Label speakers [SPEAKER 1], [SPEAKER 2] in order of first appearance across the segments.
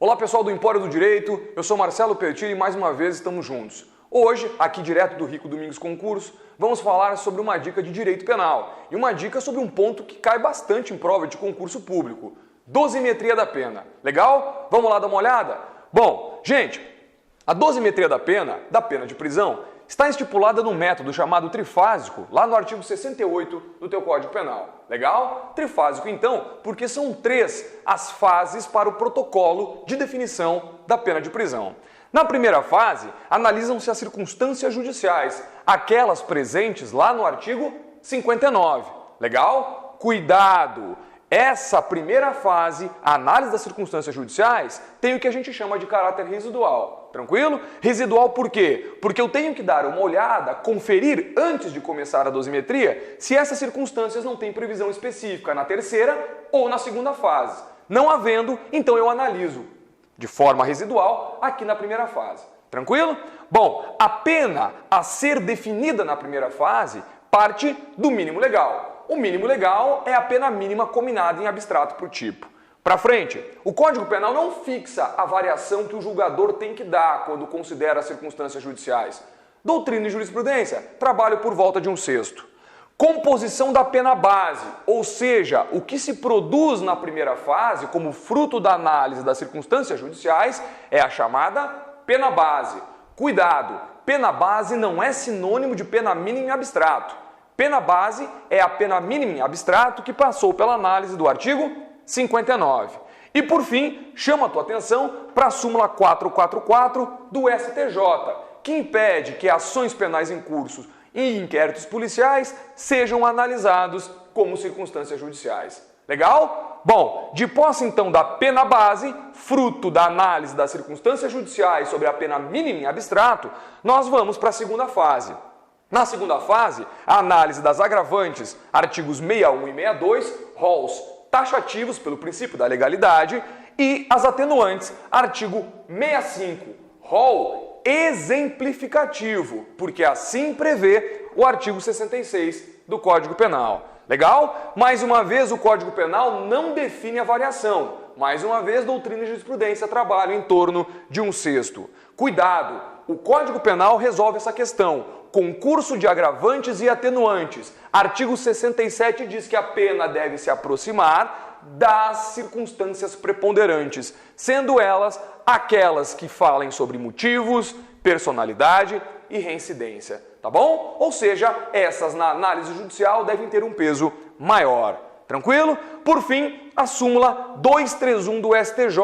[SPEAKER 1] Olá pessoal do Empório do Direito, eu sou Marcelo Pertile e mais uma vez estamos juntos. Hoje, aqui direto do Rico Domingos Concurso, vamos falar sobre uma dica de direito penal e uma dica sobre um ponto que cai bastante em prova de concurso público: dosimetria da pena. Legal? Vamos lá dar uma olhada? Bom, gente, a dosimetria da pena de prisão, está estipulada no método chamado trifásico, lá no artigo 68 do teu Código Penal. Legal? Trifásico, então, porque são 3 as fases para o protocolo de definição da pena de prisão. Na primeira fase, analisam-se as circunstâncias judiciais, aquelas presentes lá no artigo 59. Legal? Cuidado! Essa primeira fase, a análise das circunstâncias judiciais, tem o que a gente chama de caráter residual. Tranquilo? Residual por quê? Porque eu tenho que dar uma olhada, conferir antes de começar a dosimetria, se essas circunstâncias não têm previsão específica na terceira ou na segunda fase. Não havendo, então eu analiso de forma residual aqui na primeira fase. Tranquilo? Bom, a pena a ser definida na primeira fase parte do mínimo legal. O mínimo legal é a pena mínima combinada em abstrato por tipo. Para frente, o Código Penal não fixa a variação que o julgador tem que dar quando considera as circunstâncias judiciais. Doutrina e jurisprudência trabalham por volta de um sexto. Composição da pena base, ou seja, o que se produz na primeira fase como fruto da análise das circunstâncias judiciais, é a chamada pena base. Cuidado, pena base não é sinônimo de pena mínima em abstrato. Pena base é a pena mínima em abstrato que passou pela análise do artigo 59. E por fim, chamo a tua atenção para a súmula 444 do STJ, que impede que ações penais em curso e inquéritos policiais sejam analisados como circunstâncias judiciais. Legal? Bom, de posse então da pena base, fruto da análise das circunstâncias judiciais sobre a pena mínima em abstrato, nós vamos para a segunda fase. Na segunda fase, a análise das agravantes, artigos 61 e 62, rols taxativos pelo princípio da legalidade, e as atenuantes, artigo 65, rol exemplificativo, porque assim prevê o artigo 66 do Código Penal. Legal? Mais uma vez, o Código Penal não define a variação. Mais uma vez, doutrina e jurisprudência trabalham em torno de um sexto. Cuidado! O Código Penal resolve essa questão. Concurso de agravantes e atenuantes. Artigo 67 diz que a pena deve se aproximar das circunstâncias preponderantes, sendo elas aquelas que falem sobre motivos, personalidade e reincidência. Tá bom? Ou seja, essas na análise judicial devem ter um peso maior. Tranquilo? Por fim, a súmula 231 do STJ,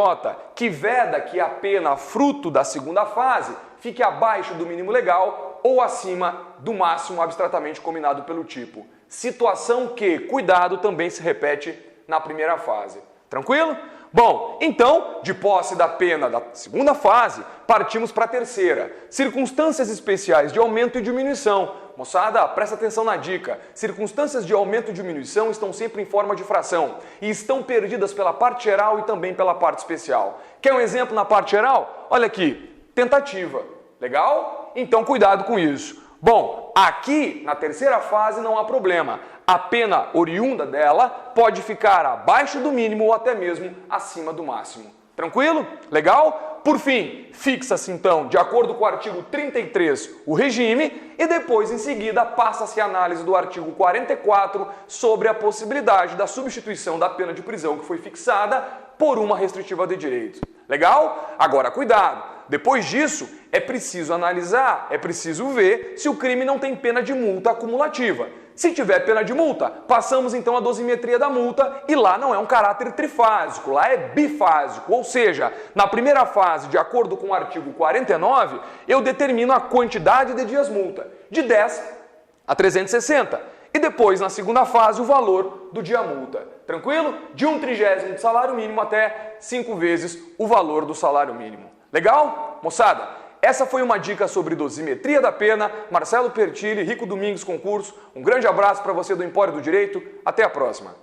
[SPEAKER 1] que veda que a pena fruto da segunda fase fique abaixo do mínimo legal ou acima do máximo abstratamente combinado pelo tipo. Situação que, cuidado, também se repete na primeira fase. Tranquilo? Bom, então, de posse da pena da segunda fase, partimos para a terceira. Circunstâncias especiais de aumento e diminuição. Moçada, presta atenção na dica. Circunstâncias de aumento e diminuição estão sempre em forma de fração e estão perdidas pela parte geral e também pela parte especial. Quer um exemplo na parte geral? Olha aqui, tentativa. Legal? Então, cuidado com isso. Bom, aqui na terceira fase não há problema. A pena oriunda dela pode ficar abaixo do mínimo ou até mesmo acima do máximo. Tranquilo? Legal? Por fim, fixa-se então, de acordo com o artigo 33, o regime e depois, em seguida, passa-se a análise do artigo 44 sobre a possibilidade da substituição da pena de prisão que foi fixada por uma restritiva de direitos. Legal? Agora, cuidado! Depois disso, é preciso analisar, é preciso ver se o crime não tem pena de multa acumulativa. Se tiver pena de multa, passamos então a dosimetria da multa e lá não é um caráter trifásico, lá é bifásico, ou seja, na primeira fase, de acordo com o artigo 49, eu determino a quantidade de dias multa, de 10 a 360, e depois, na segunda fase, o valor do dia multa. Tranquilo? De 1/30 do salário mínimo até 5 vezes o valor do salário mínimo. Legal? Moçada, essa foi uma dica sobre dosimetria da pena. Marcelo Pertile, Rico Domingos Concurso. Um grande abraço para você do Empório do Direito. Até a próxima.